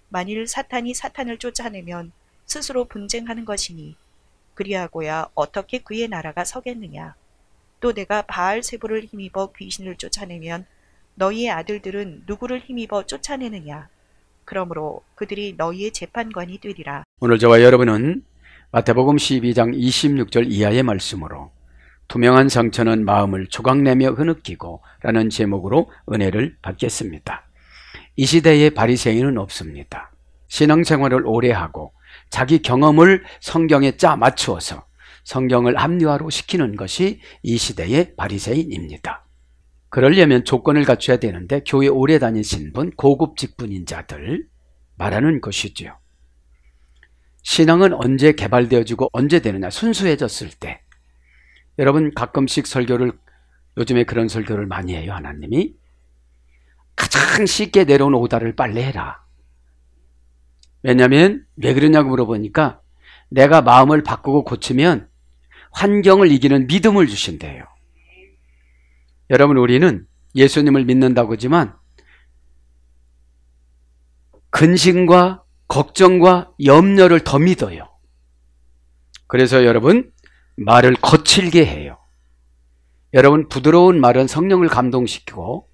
만일 사탄이 사탄을 쫓아내면 스스로 분쟁하는 것이니 그리하고야 어떻게 그의 나라가 서겠느냐. 또 내가 바알세불을 힘입어 귀신을 쫓아내면 너희의 아들들은 누구를 힘입어 쫓아내느냐. 그러므로 그들이 너희의 재판관이 되리라. 오늘 저와 여러분은 마태복음 12장 26절 이하의 말씀으로 투명한 상처는 마음을 조각내며 흐느끼고 라는 제목으로 은혜를 받겠습니다. 이 시대에 바리새인은 없습니다. 신앙생활을 오래 하고 자기 경험을 성경에 짜 맞추어서 성경을 합리화로 시키는 것이 이 시대의 바리새인입니다. 그러려면 조건을 갖춰야 되는데 교회 오래 다니신 분, 고급 직분인 자들 말하는 것이죠. 신앙은 언제 개발되어지고 언제 되느냐, 순수해졌을 때. 여러분 가끔씩 설교를, 요즘에 그런 설교를 많이 해요. 하나님이 가장 쉽게 내려온 오다를 빨리 해라. 왜냐하면 왜 그러냐고 물어보니까 내가 마음을 바꾸고 고치면 환경을 이기는 믿음을 주신대요. 여러분 우리는 예수님을 믿는다고 하지만 근심과 걱정과 염려를 더 믿어요. 그래서 여러분 말을 거칠게 해요. 여러분 부드러운 말은 성령을 감동시키고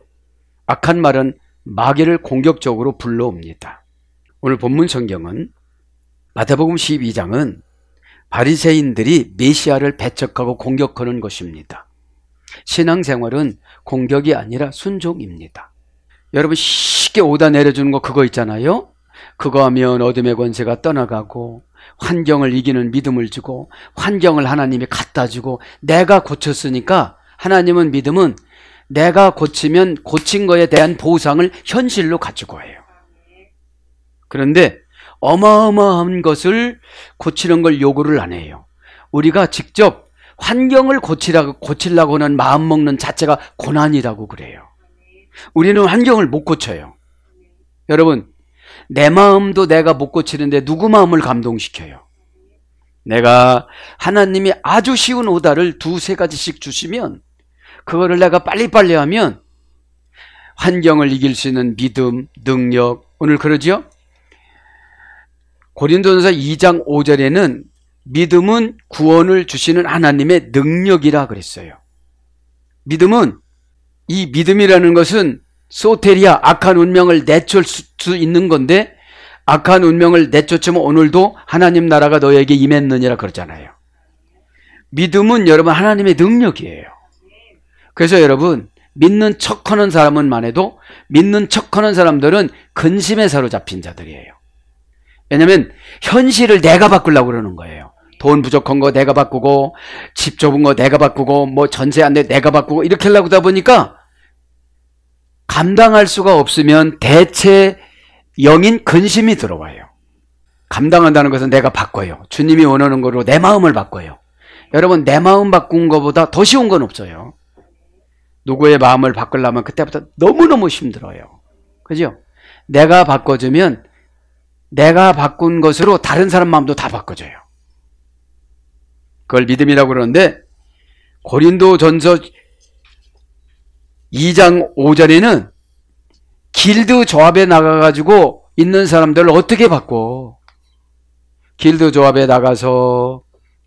악한 말은 마귀를 공격적으로 불러옵니다. 오늘 본문 성경은 마태복음 12장은 바리새인들이 메시아를 배척하고 공격하는 것입니다. 신앙생활은 공격이 아니라 순종입니다. 여러분 쉽게 오다 내려주는 거 그거 있잖아요. 그거 하면 어둠의 권세가 떠나가고 환경을 이기는 믿음을 주고 환경을 하나님이 갖다 주고 내가 고쳤으니까 하나님은 믿음은 내가 고치면 고친 거에 대한 보상을 현실로 가지고 해요. 그런데 어마어마한 것을 고치는 걸 요구를 안 해요. 우리가 직접 환경을 고치려고 하는 마음 먹는 자체가 고난이라고 그래요. 우리는 환경을 못 고쳐요. 여러분 내 마음도 내가 못 고치는데 누구 마음을 감동시켜요? 내가 하나님이 아주 쉬운 오다를 두세 가지씩 주시면 그거를 내가 빨리빨리 하면 환경을 이길 수 있는 믿음, 능력, 오늘 그러죠? 고린도전서 2장 5절에는 믿음은 구원을 주시는 하나님의 능력이라 그랬어요. 믿음은, 이 믿음이라는 것은 소테리아, 악한 운명을 내쫓을 수 있는 건데 악한 운명을 내쫓으면 오늘도 하나님 나라가 너에게 임했느니라 그러잖아요. 믿음은 여러분 하나님의 능력이에요. 그래서 여러분 믿는 척하는 사람은만 해도 믿는 척하는 사람들은 근심에 사로잡힌 자들이에요. 왜냐하면 현실을 내가 바꾸려고 그러는 거예요. 돈 부족한 거 내가 바꾸고 집 좁은 거 내가 바꾸고 뭐 전세 안 돼 내가 바꾸고 이렇게 하려고 하다 보니까 감당할 수가 없으면 대체 영인 근심이 들어와요. 감당한다는 것은 내가 바꿔요. 주님이 원하는 거로 내 마음을 바꿔요. 여러분 내 마음 바꾼 것보다 더 쉬운 건 없어요. 누구의 마음을 바꾸려면 그때부터 너무너무 힘들어요. 그죠? 내가 바꿔주면 내가 바꾼 것으로 다른 사람 마음도 다 바꿔줘요. 그걸 믿음이라고 그러는데 고린도전서 2장 5절에는 길드 조합에 나가가지고 있는 사람들을 어떻게 바꿔? 길드 조합에 나가서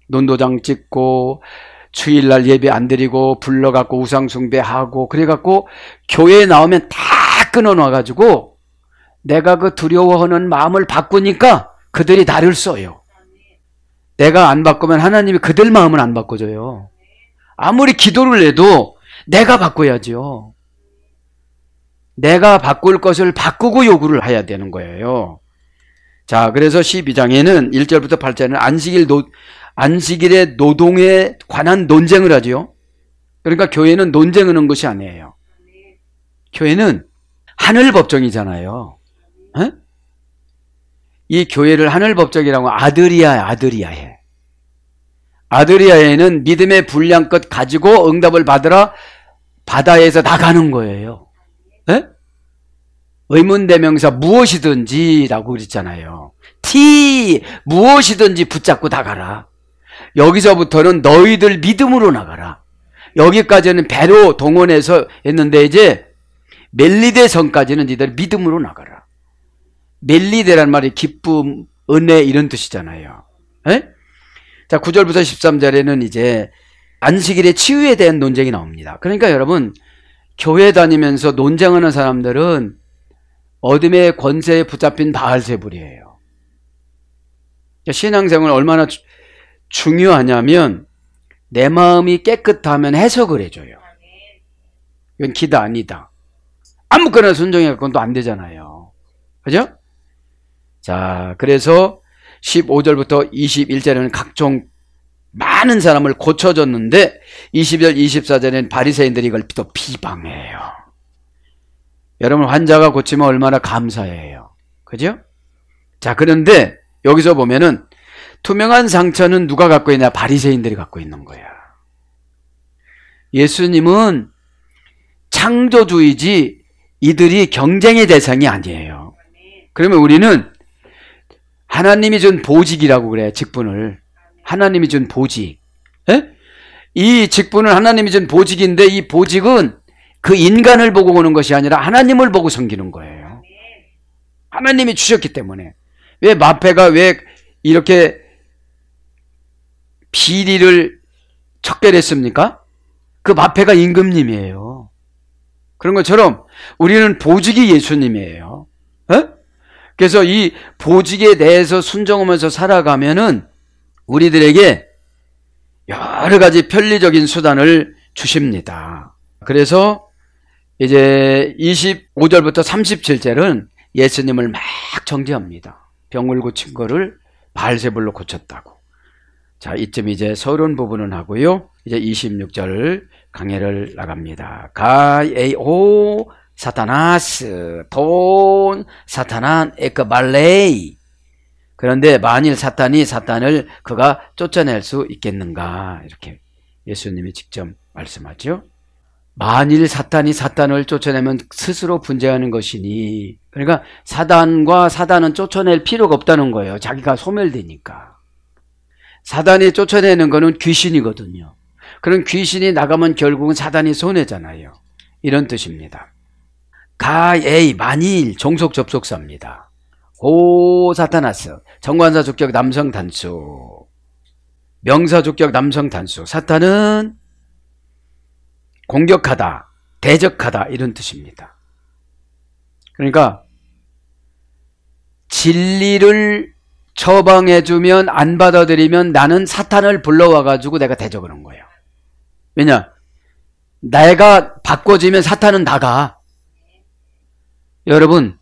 논도장 찍고 주일날 예배 안 드리고 불러갖고 우상숭배하고 그래갖고 교회에 나오면 다 끊어놔가지고 내가 그 두려워하는 마음을 바꾸니까 그들이 나를 써요. 내가 안 바꾸면 하나님이 그들 마음을 안 바꿔줘요. 아무리 기도를 해도 내가 바꿔야죠. 내가 바꿀 것을 바꾸고 요구를 해야 되는 거예요. 자, 그래서 12장에는 1절부터 8절에는 안식일의 노동에 관한 논쟁을 하죠. 그러니까 교회는 논쟁하는 것이 아니에요. 교회는 하늘 법정이잖아요. 에? 이 교회를 하늘 법정이라고 아드리아해. 아드리아에는 믿음의 분량껏 가지고 응답을 받으라 바다에서 나가는 거예요. 에? 의문대명사 무엇이든지라고 그랬잖아요. 무엇이든지 붙잡고 나가라. 여기서부터는 너희들 믿음으로 나가라. 여기까지는 배로 동원해서 했는데 이제 멜리데 성까지는 니들 믿음으로 나가라. 멜리데란 말이 기쁨, 은혜 이런 뜻이잖아요. 에? 자, 9절부터 13절에는 이제 안식일의 치유에 대한 논쟁이 나옵니다. 그러니까 여러분, 교회 다니면서 논쟁하는 사람들은 어둠의 권세에 붙잡힌 바알세불이에요. 신앙생활 얼마나 중요하냐면 내 마음이 깨끗하면 해석을 해줘요. 이건 기다 아니다. 아무거나 순종해갖고는 또 안 되잖아요. 그죠? 자, 그래서 15절부터 21절에는 각종 많은 사람을 고쳐줬는데 20절, 24절에는 바리새인들이 이걸 또 비방해요. 여러분, 환자가 고치면 얼마나 감사해요. 그죠? 자, 그런데 여기서 보면은 투명한 상처는 누가 갖고 있냐? 바리새인들이 갖고 있는 거야. 예수님은 창조주이지 이들이 경쟁의 대상이 아니에요. 그러면 우리는 하나님이 준 보직이라고 그래요. 직분을. 하나님이 준 보직. 에? 이 직분은 하나님이 준 보직인데 이 보직은 그 인간을 보고 오는 것이 아니라 하나님을 보고 섬기는 거예요. 하나님이 주셨기 때문에. 왜 마패가 왜 이렇게 비리를 척결했습니까? 그 마패가 임금님이에요. 그런 것처럼 우리는 보직이 예수님이에요. 에? 그래서 이 보직에 대해서 순종하면서 살아가면은 우리들에게 여러 가지 편리적인 수단을 주십니다. 그래서 이제 25절부터 37절은 예수님을 막 정죄합니다. 병을 고친 거를 바알세불로 고쳤다고. 자, 이쯤 이제 서론 부분은 하고요. 이제 26절 강해를 나갑니다. 가에오 사타나스 돈 사타난 에크발레이. 그런데 만일 사탄이 사탄을 그가 쫓아낼 수 있겠는가? 이렇게 예수님이 직접 말씀하죠. 만일 사탄이 사탄을 쫓아내면 스스로 분쟁하는 것이니, 그러니까 사단과 사단은 쫓아낼 필요가 없다는 거예요. 자기가 소멸되니까. 사단이 쫓아내는 거는 귀신이거든요. 그런 귀신이 나가면 결국은 사단이 손해잖아요. 이런 뜻입니다. 가에이 만일 종속 접속사입니다. 오 사타나스 정관사 주격 남성 단수, 명사 주격 남성 단수. 사탄은 공격하다, 대적하다 이런 뜻입니다. 그러니까 진리를 처방해주면 안 받아들이면 나는 사탄을 불러와가지고 내가 대적하는 거예요. 왜냐? 내가 바꿔지면 사탄은 나가. 여러분,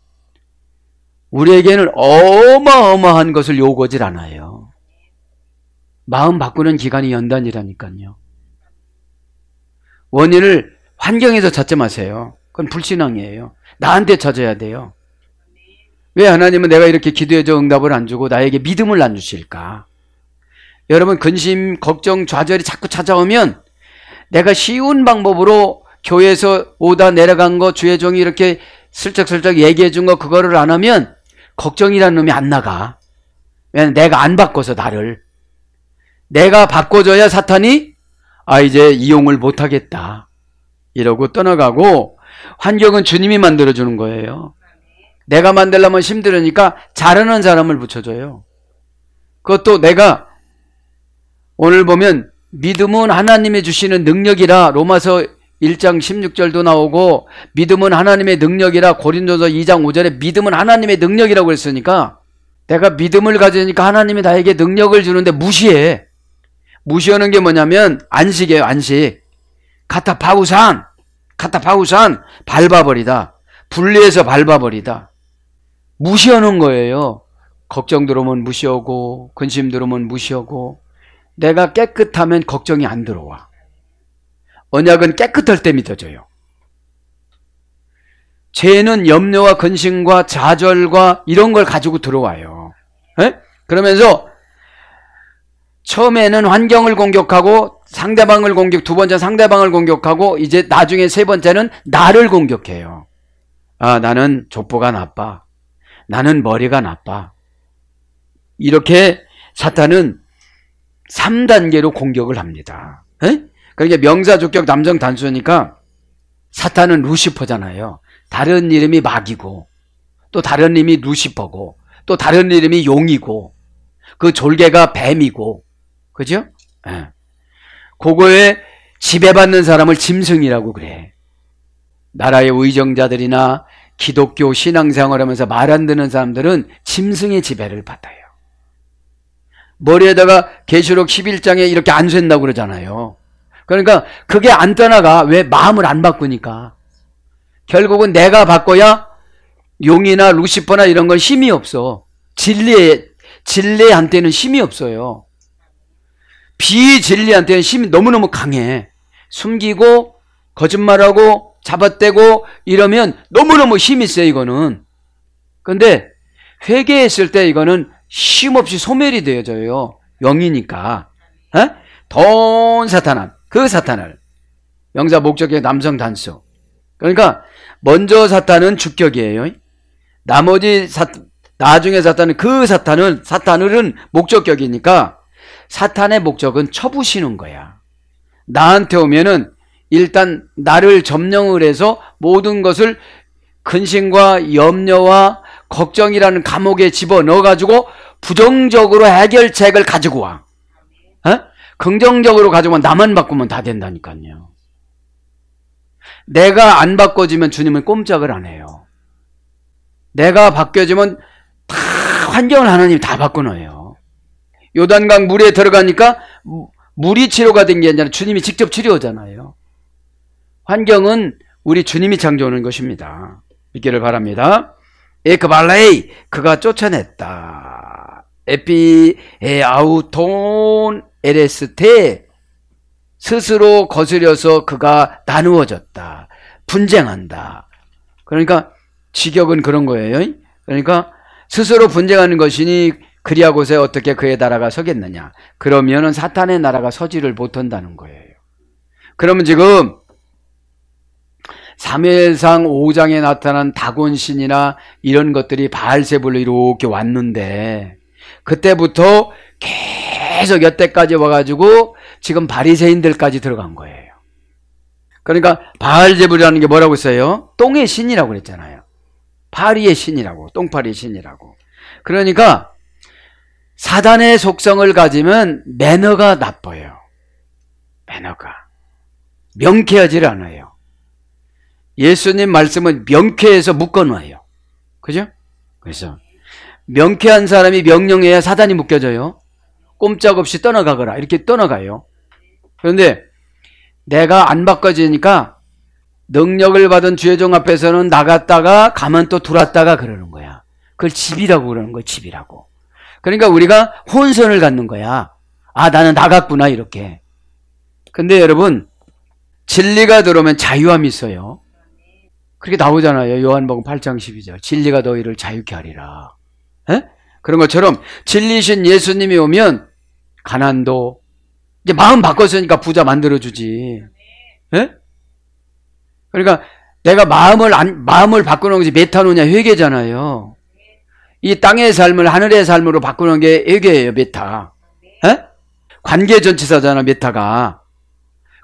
우리에게는 어마어마한 것을 요구하지 않아요. 마음 바꾸는 기간이 연단이라니까요. 원인을 환경에서 찾지 마세요. 그건 불신앙이에요. 나한테 찾아야 돼요. 왜 하나님은 내가 이렇게 기도해줘 응답을 안 주고 나에게 믿음을 안 주실까? 여러분, 근심, 걱정, 좌절이 자꾸 찾아오면 내가 쉬운 방법으로 교회에서 오다 내려간 거 주의 종이 이렇게 슬쩍슬쩍 얘기해 준 거 그거를 안 하면 걱정이라는 놈이 안 나가. 왜냐면 내가 안 바꿔서 나를. 내가 바꿔줘야 사탄이 이제 이용을 못하겠다 이러고 떠나가고, 환경은 주님이 만들어주는 거예요. 내가 만들려면 힘들으니까 잘하는 사람을 붙여줘요. 그것도 내가 오늘 보면 믿음은 하나님이 주시는 능력이라 로마서 1장 16절도 나오고, 믿음은 하나님의 능력이라 고린도서 2장 5절에 믿음은 하나님의 능력이라고 했으니까 내가 믿음을 가지니까 하나님이 나에게 능력을 주는데 무시해. 무시하는 게 뭐냐면 안식이에요. 안식. 카타파우산 밟아버리다. 분리해서 밟아버리다. 무시하는 거예요. 걱정 들어오면 무시하고, 근심 들어오면 무시하고. 내가 깨끗하면 걱정이 안 들어와. 언약은 깨끗할 때 믿어져요. 죄는 염려와 근심과 좌절과 이런 걸 가지고 들어와요. 에? 그러면서 처음에는 환경을 공격하고 상대방을 두 번째 상대방을 공격하고, 이제 나중에 세 번째는 나를 공격해요. 나는 족보가 나빠. 나는 머리가 나빠. 이렇게 사탄은 3단계로 공격을 합니다. 에? 그러니까 명사 주격 남성 단수니까 사탄은 루시퍼잖아요. 다른 이름이 마귀고, 또 다른 이름이 루시퍼고, 또 다른 이름이 용이고, 그 졸개가 뱀이고, 그죠? 예. 그거에 지배받는 사람을 짐승이라고 그래. 나라의 의정자들이나 기독교 신앙생활 하면서 말 안 듣는 사람들은 짐승의 지배를 받아요. 머리에다가 계시록 11장에 이렇게 안 쇠다고 그러잖아요. 그러니까 그게 안 떠나가. 왜? 마음을 안 바꾸니까. 결국은 내가 바꿔야 용이나 루시퍼나 이런 건 힘이 없어. 진리한테는 힘이 없어요. 비진리한테는 힘이 너무너무 강해. 숨기고 거짓말하고 잡아떼고 이러면 너무너무 힘이 세, 이거는. 근데 회개했을 때 이거는 쉼없이 소멸이 되어져요. 영이니까. 돈 사탄함. 그 사탄을. 명사 목적의 남성 단수. 그러니까 먼저 사탄은 주격이에요. 나중에 사탄은 그 사탄은 목적격이니까 사탄의 목적은 쳐부시는 거야. 나한테 오면은 일단 나를 점령을 해서 모든 것을 근심과 염려와 걱정이라는 감옥에 집어넣어가지고 부정적으로 해결책을 가지고 와. 긍정적으로 가지고 나만 바꾸면 다 된다니까요. 내가 안 바꿔지면 주님은 꼼짝을 안 해요. 내가 바뀌어지면 다 환경을 하나님이 다 바꿔놔요. 요단강 물에 들어가니까 물이 치료가 된 게 아니라 주님이 직접 치료하잖아요. 환경은 우리 주님이 창조하는 것입니다. 믿기를 바랍니다. 에크발레이, 그가 쫓아냈다. 에피에아우톤 에레스테, 스스로 거스려서 그가 나누어졌다. 분쟁한다. 그러니까 직역은 그런 거예요. 그러니까 스스로 분쟁하는 것이니 그리하고서 어떻게 그의 나라가 서겠느냐. 그러면은 사탄의 나라가 서지를 못한다는 거예요. 그러면 지금 사무엘상 5장에 나타난 다곤신이나 이런 것들이 바알세불로 이렇게 왔는데 그때부터 계속 여태까지 와가지고 지금 바리새인들까지 들어간 거예요. 그러니까 바알제불이라는 게 뭐라고 써요? 똥의 신이라고 그랬잖아요. 파리의 신이라고, 똥파리의 신이라고. 그러니까 사단의 속성을 가지면 매너가 나빠요. 매너가 명쾌하지 않아요. 예수님 말씀은 명쾌해서 묶어놔요. 그죠? 그래서 명쾌한 사람이 명령해야 사단이 묶여져요. 꼼짝없이 떠나가거라 이렇게 떠나가요. 그런데 내가 안 바꿔지니까 능력을 받은 주의종 앞에서는 나갔다가 가면 또 들어왔다가 그러는 거야. 그걸 집이라고 그러는 거야. 집이라고. 그러니까 우리가 혼선을 갖는 거야. 아, 나는 나갔구나 이렇게. 근데 여러분, 진리가 들어오면 자유함이 있어요. 그렇게 나오잖아요. 요한복음 8장 12절. 진리가 너희를 자유케 하리라. 에? 그런 것처럼 진리신 예수님이 오면 가난도 이제 마음 바꿨으니까 부자 만들어주지. 에? 그러니까 내가 마음을 바꾸는 것이 메타노냐 회개잖아요. 이 땅의 삶을 하늘의 삶으로 바꾸는 게 회개예요. 메타. 에? 관계 전치사잖아. 메타가.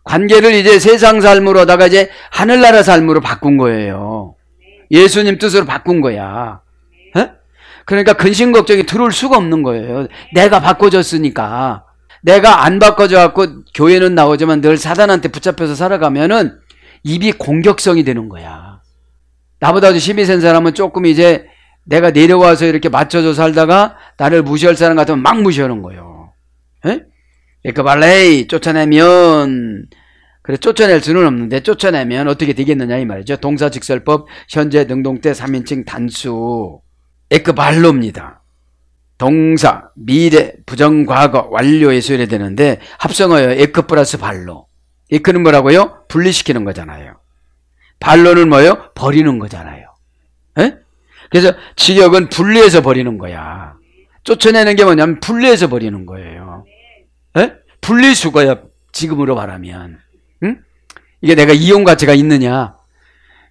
관계를 이제 세상 삶으로다가 이제 하늘나라 삶으로 바꾼 거예요. 예수님 뜻으로 바꾼 거야. 에? 그러니까 근심 걱정이 들어올 수가 없는 거예요. 내가 바꿔졌으니까. 내가 안 바꿔져 갖고 교회는 나오지만 늘 사단한테 붙잡혀서 살아가면은 입이 공격성이 되는 거야. 나보다 힘이 센 사람은 조금 이제 내가 내려와서 이렇게 맞춰서 살다가 나를 무시할 사람 같으면 막 무시하는 거예요. 에크발레이 쫓아내면, 그래 쫓아낼 수는 없는데 쫓아내면 어떻게 되겠느냐 이 말이죠. 동사직설법 현재 능동태 3인칭 단수 에크발로입니다. 동사 미래 부정과거 완료에 소요해야 되는데 합성어요. 에크 플러스 발로. 에크는 뭐라고요? 분리시키는 거잖아요. 발로는 뭐예요? 버리는 거잖아요. 에? 그래서 직역은 분리해서 버리는 거야. 쫓아내는 게 뭐냐면 분리해서 버리는 거예요. 에? 분리수거야. 지금으로 말하면. 응? 이게 내가 이용 가치가 있느냐?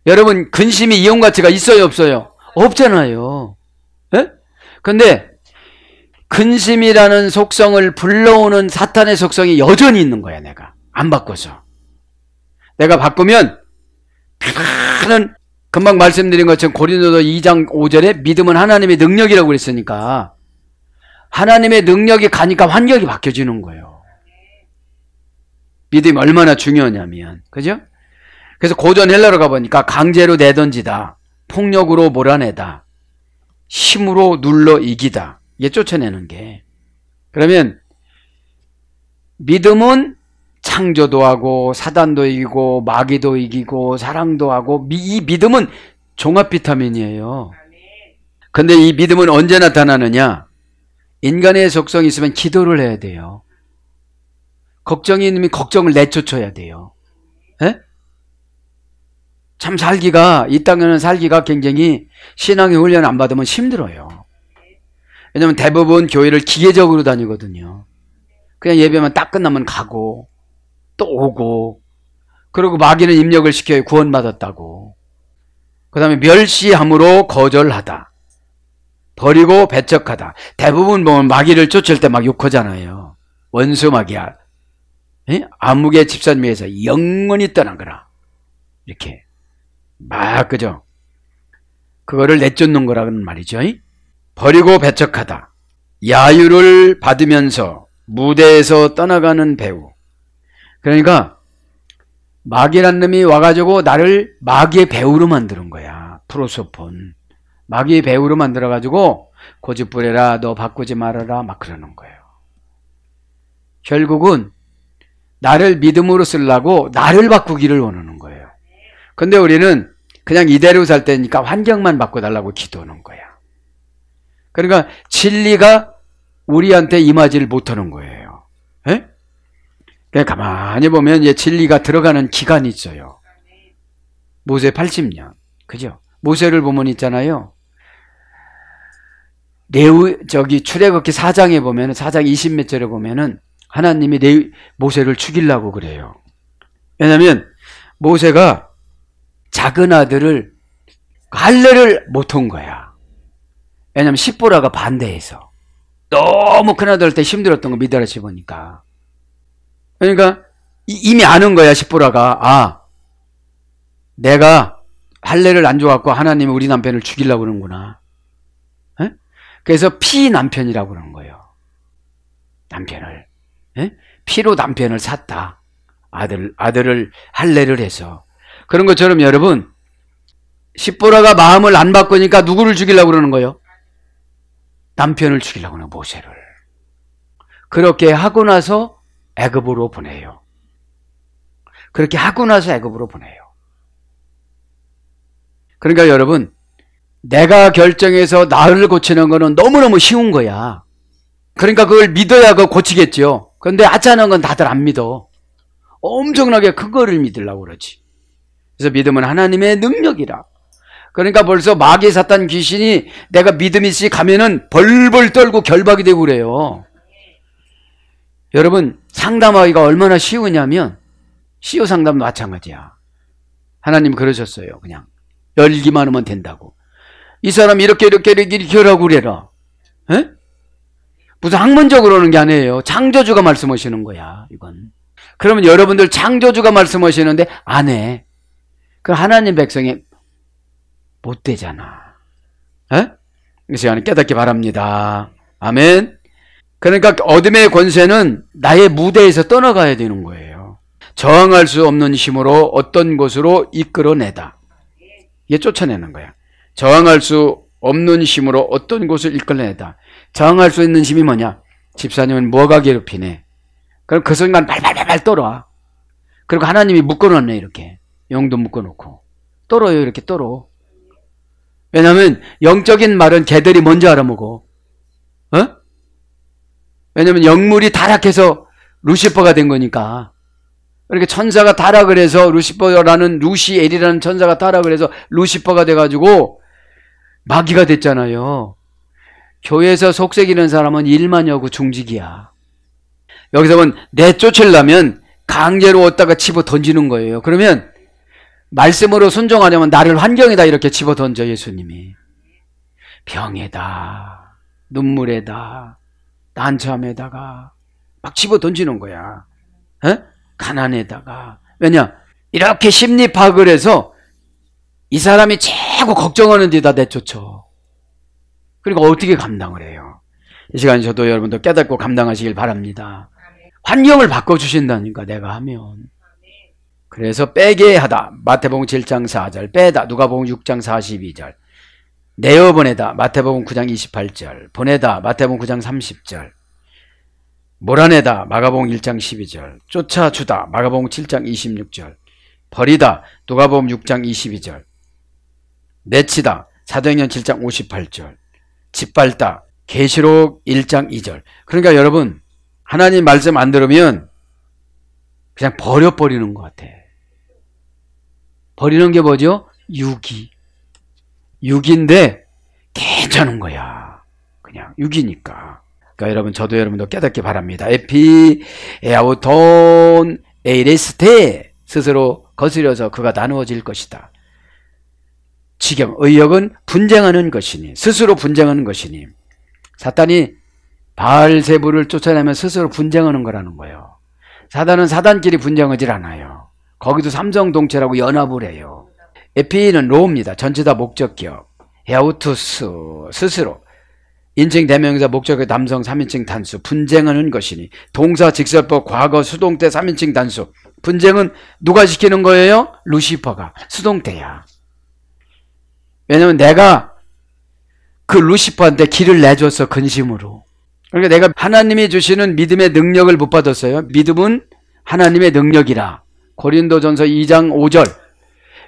여러분 근심이 이용 가치가 있어요 없어요? 없잖아요. 에? 근데 근심이라는 속성을 불러오는 사탄의 속성이 여전히 있는 거야. 내가 안 바꿔서. 내가 바꾸면 하는 금방 말씀드린 것처럼 고린도서 2장 5절에 믿음은 하나님의 능력이라고 그랬으니까 하나님의 능력이 가니까 환경이 바뀌어지는 거예요. 믿음이 얼마나 중요하냐면, 그죠? 그래서 고전 헬라로 가보니까 강제로 내던지다, 폭력으로 몰아내다, 힘으로 눌러 이기다, 이게 쫓아내는 게. 그러면 믿음은 창조도 하고 사단도 이기고 마귀도 이기고 사랑도 하고, 이 믿음은 종합 비타민이에요. 근데 이 믿음은 언제 나타나느냐? 인간의 속성이 있으면 기도를 해야 돼요. 걱정이 있으면 걱정을 내쫓아야 돼요. 에? 참 살기가, 이 땅에는 살기가 굉장히 신앙의 훈련 안 받으면 힘들어요. 왜냐면 대부분 교회를 기계적으로 다니거든요. 그냥 예배만 딱 끝나면 가고 또 오고, 그리고 마귀는 입력을 시켜요. 구원받았다고. 그 다음에 멸시함으로 거절하다, 버리고 배척하다. 대부분 보면 마귀를 쫓을 때 막 욕하잖아요. 원수 마귀야, 암흑의 집산 위에서 영원히 떠나거라, 이렇게 막, 그죠? 그거를 내쫓는 거라는 말이죠. 버리고 배척하다, 야유를 받으면서 무대에서 떠나가는 배우. 그러니까 마귀란 놈이 와가지고 나를 마귀의 배우로 만드는 거야. 프로소폰, 마귀의 배우로 만들어가지고 고집부려라, 너 바꾸지 말아라, 막 그러는 거예요. 결국은 나를 믿음으로 쓰려고 나를 바꾸기를 원하는 거예요. 근데 우리는 그냥 이대로 살 때니까 환경만 바꿔달라고 기도하는 거야. 그러니까 진리가 우리한테 임하지를 못하는 거예요. 에? 그냥 가만히 보면 이제 진리가 들어가는 기간이 있어요. 모세 80년. 그죠? 모세를 보면 있잖아요. 출애굽기 4장에 보면, 4장 20몇 절에 보면은 하나님이 모세를 죽이려고 그래요. 왜냐면 모세가 작은 아들을 할례를 못 한 거야. 왜냐면 십보라가 반대해서. 너무 큰 아들 할 때 힘들었던 거 미드라시 보니까. 그러니까 이미 아는 거야, 십보라가. 아, 내가 할례를 안 줘갖고 하나님이 우리 남편을 죽이려고 그러는구나. 에? 그래서 피 남편이라고 그러는 거예요. 남편을. 에? 피로 남편을 샀다. 아들을 할례를 해서. 그런 것처럼 여러분, 십보라가 마음을 안 바꾸니까 누구를 죽이려고 그러는 거예요? 남편을 죽이려고 하는 모세를. 그렇게 하고 나서 애굽으로 보내요. 그렇게 하고 나서 애굽으로 보내요. 그러니까 여러분, 내가 결정해서 나를 고치는 거는 너무너무 쉬운 거야. 그러니까 그걸 믿어야 그거 고치겠죠. 그런데 하찮은 건 다들 안 믿어. 엄청나게 큰 거를 믿으려고 그러지. 그래서 믿음은 하나님의 능력이라. 그러니까 벌써 마귀 사탄 귀신이 내가 믿음이 있이 가면은 벌벌 떨고 결박이 되고 그래요. 여러분, 상담하기가 얼마나 쉬우냐면, 시효 상담도 마찬가지야. 하나님 그러셨어요. 그냥 열기만 하면 된다고. 이 사람 이렇게 하라고 그래라. 에? 무슨 학문적으로 하는 게 아니에요. 창조주가 말씀하시는 거야, 이건. 그러면 여러분들 창조주가 말씀하시는데 안 해. 그 하나님 백성이 못 되잖아. 에? 이 시간에 깨닫기 바랍니다. 아멘. 그러니까 어둠의 권세는 나의 무대에서 떠나가야 되는 거예요. 저항할 수 없는 힘으로 어떤 곳으로 이끌어내다. 이게 쫓아내는 거야. 저항할 수 없는 힘으로 어떤 곳을 이끌어내다. 저항할 수 있는 힘이 뭐냐? 집사님은 뭐가 괴롭히네. 그럼 그 순간 발발발발 떨어. 그리고 하나님이 묶어놨네, 이렇게. 영도 묶어놓고. 떨어요, 이렇게 떨어. 왜냐면 영적인 말은 개들이 먼저 알아먹어. 어? 왜냐면 영물이 타락해서 루시퍼가 된 거니까. 그렇게 천사가 타락을 해서 루시퍼라는 루시엘이라는 천사가 타락을 해서 루시퍼가 돼가지고 마귀가 됐잖아요. 교회에서 속삭이는 사람은 일만여고 중직이야. 여기서 보면 내쫓으려면 강제로 얻다가 집어 던지는 거예요. 그러면 말씀으로 순종하려면 나를 환경에다 이렇게 집어 던져, 예수님이. 병에다, 눈물에다, 난참에다가 막 집어 던지는 거야. 에? 가난에다가. 왜냐? 이렇게 심리 파악을 해서 이 사람이 자꾸 걱정하는 데다 내쫓아. 그러니까 어떻게 감당을 해요? 이 시간 저도 여러분도 깨닫고 감당하시길 바랍니다. 환경을 바꿔주신다니까 내가 하면. 그래서 빼게 하다 마태복음 7장 4절, 빼다 누가복음 6장 42절, 내어보내다 마태복음 9장 28절, 보내다 마태복음 9장 30절, 몰아내다 마가복음 1장 12절, 쫓아주다 마가복음 7장 26절, 버리다 누가복음 6장 22절, 내치다 사도행전 7장 58절, 짓밟다 계시록 1장 2절. 그러니까 여러분, 하나님 말씀 안 들으면 그냥 버려버리는 것 같아. 버리는 게 뭐죠? 유기. 유기인데 괜찮은 거야. 그냥 유기니까. 그러니까 여러분, 저도 여러분도 깨닫기 바랍니다. 에피 에아우톤 에이레스테, 스스로 거스려서 그가 나누어질 것이다. 지경, 의역은 분쟁하는 것이니, 스스로 분쟁하는 것이니, 사탄이 바알세불을 쫓아내면 스스로 분쟁하는 거라는 거예요. 사단은 사단끼리 분쟁하질 않아요. 거기도 삼성동체라고 연합을 해요. 에피는 로입니다. 전체 다 목적격. 에아우투스, 스스로. 인칭 대명사 목적격 남성 3인칭 단수. 분쟁하는 것이니. 동사 직설법 과거 수동태 3인칭 단수. 분쟁은 누가 시키는 거예요? 루시퍼가. 수동태야. 왜냐면 내가 그 루시퍼한테 길을 내줬어, 근심으로. 그러니까 내가 하나님이 주시는 믿음의 능력을 못 받았어요. 믿음은 하나님의 능력이라. 고린도전서 2장 5절.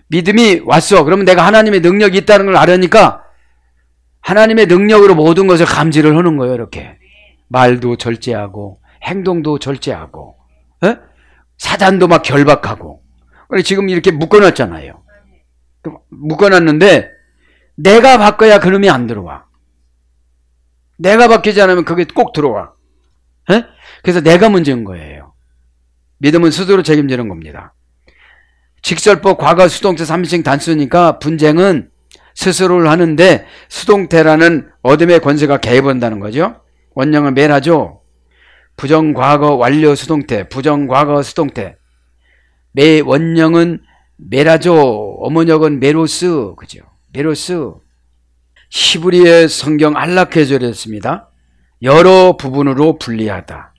믿음이 왔어. 그러면 내가 하나님의 능력이 있다는 걸 알으니까 하나님의 능력으로 모든 것을 감지를 하는 거예요. 이렇게 말도 절제하고 행동도 절제하고, 에? 사단도 막 결박하고. 지금 이렇게 묶어놨잖아요. 묶어놨는데 내가 바꿔야 그놈이 안 들어와. 내가 바뀌지 않으면 그게 꼭 들어와. 에? 그래서 내가 문제인 거예요. 믿음은 스스로 책임지는 겁니다. 직설법 과거 수동태 3인칭 단수니까 분쟁은 스스로를 하는데 수동태라는 어둠의 권세가 개입한다는 거죠. 원형은 매라죠. 부정과거 완료 수동태, 부정과거 수동태. 매 원형은 메라죠. 어머니역은 메로스, 그죠? 메로스. 히브리의 성경 안락해줘야 됐습니다. 여러 부분으로 분리하다.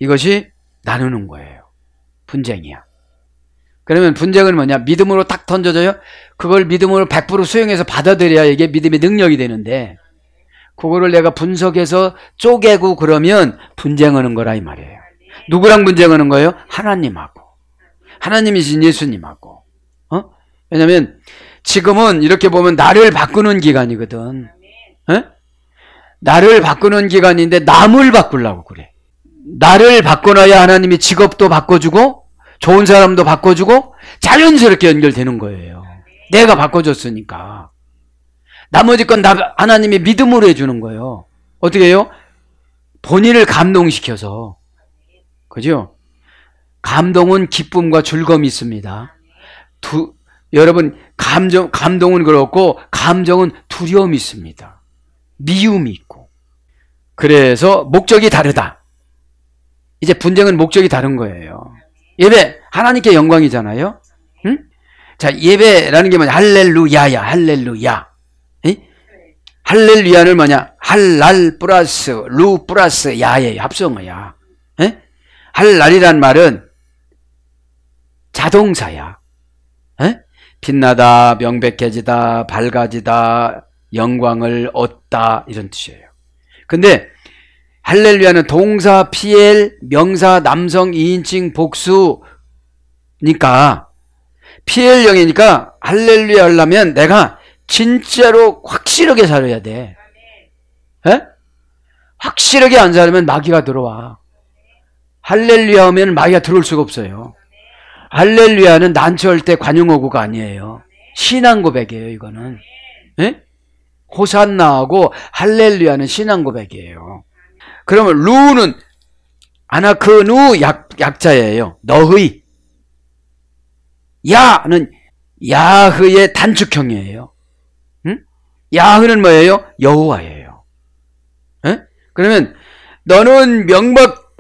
이것이 나누는 거예요. 분쟁이야. 그러면 분쟁은 뭐냐? 믿음으로 딱 던져져요. 그걸 믿음으로 100% 수용해서 받아들여야 이게 믿음의 능력이 되는데, 그거를 내가 분석해서 쪼개고 그러면 분쟁하는 거라 이 말이에요. 누구랑 분쟁하는 거예요? 하나님하고. 하나님이신 예수님하고. 왜냐면 지금은 이렇게 보면 나를 바꾸는 기간이거든. 에? 나를 바꾸는 기간인데 남을 바꾸려고 그래. 나를 바꿔놔야 하나님이 직업도 바꿔주고 좋은 사람도 바꿔주고 자연스럽게 연결되는 거예요. 내가 바꿔줬으니까. 나머지 건 하나님이 믿음으로 해주는 거예요. 어떻게 해요? 본인을 감동시켜서. 그죠? 감동은 기쁨과 즐거움이 있습니다. 여러분, 감동은 그렇고 감정은 두려움이 있습니다. 미움이 있고. 그래서 목적이 다르다. 이제 분쟁은 목적이 다른 거예요. 예배, 하나님께 영광이잖아요. 응? 자, 예배라는 게 뭐냐? 할렐루야야, 할렐루야. 응? 할렐루야는 뭐냐? 할랄 플러스 루 플러스 야의 합성어야. 응? 할랄이란 말은 자동사야. 응? 빛나다, 명백해지다, 밝아지다, 영광을 얻다, 이런 뜻이에요. 근데 할렐루야는 동사 PL, 명사 남성 2인칭 복수니까 PL형이니까 할렐루야 하려면 내가 진짜로 확실하게 살아야 돼. 에? 확실하게 안 살면 마귀가 들어와. 할렐루야 하면 마귀가 들어올 수가 없어요. 할렐루야는 난처할 때 관용어구가 아니에요. 신앙 고백이에요, 이거는. 에? 호산나하고 할렐루야는 신앙 고백이에요. 그러면 루는 아나크누 약자예요. 너의. 야는 야흐의 단축형이에요. 응? 야흐는 뭐예요? 여호와예요. 에? 그러면 너는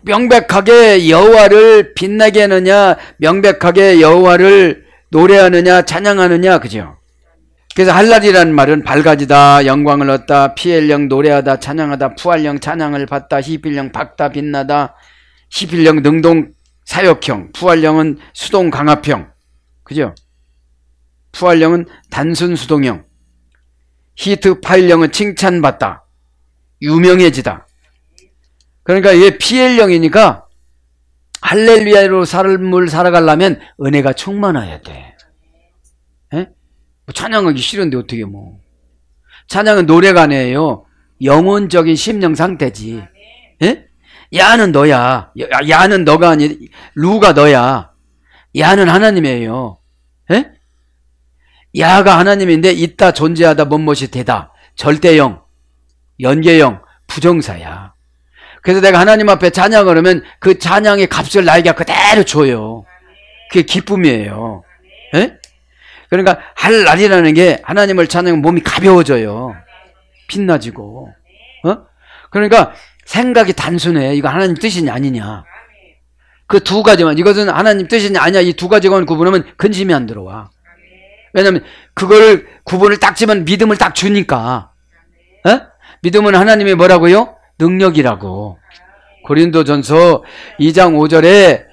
명백하게 여호와를 빛나게 하느냐, 명백하게 여호와를 노래하느냐 찬양하느냐, 그죠? 그래서 할랄이라는 말은 밝아지다, 영광을 얻다, 피엘령 노래하다, 찬양하다, 부활령 찬양을 받다, 히필령 밝다, 빛나다, 히필령 능동 사역형, 부활령은 수동 강압형, 그죠? 부활령은 단순 수동형, 히트 파일령은 칭찬받다, 유명해지다. 그러니까 얘 피엘령이니까 할렐루야로 삶을 살아가려면 은혜가 충만해야 돼. 에? 찬양하기 싫은데 어떻게 뭐. 찬양은 노래가 아니에요. 영혼적인 심령 상태지. 에? 야는 너야. 야는 너가 아니, 루가 너야. 야는 하나님이에요. 에? 야가 하나님인데 있다, 존재하다, 뭐뭇이 되다. 절대형, 연계형, 부정사야. 그래서 내가 하나님 앞에 찬양을 하면 그 찬양의 값을 나에게 그대로 줘요. 그게 기쁨이에요. 에? 그러니까 할날이라는 게 하나님을 찬양하면 몸이 가벼워져요. 빛나지고. 그러니까 생각이 단순해. 이거 하나님 뜻이냐 아니냐. 그 두 가지만, 이것은 하나님 뜻이냐 아니냐, 이 두 가지만 구분하면 근심이 안 들어와. 왜냐하면 그걸 구분을 딱 지면 믿음을 딱 주니까. 믿음은 하나님의 뭐라고요? 능력이라고. 고린도전서 2장 5절에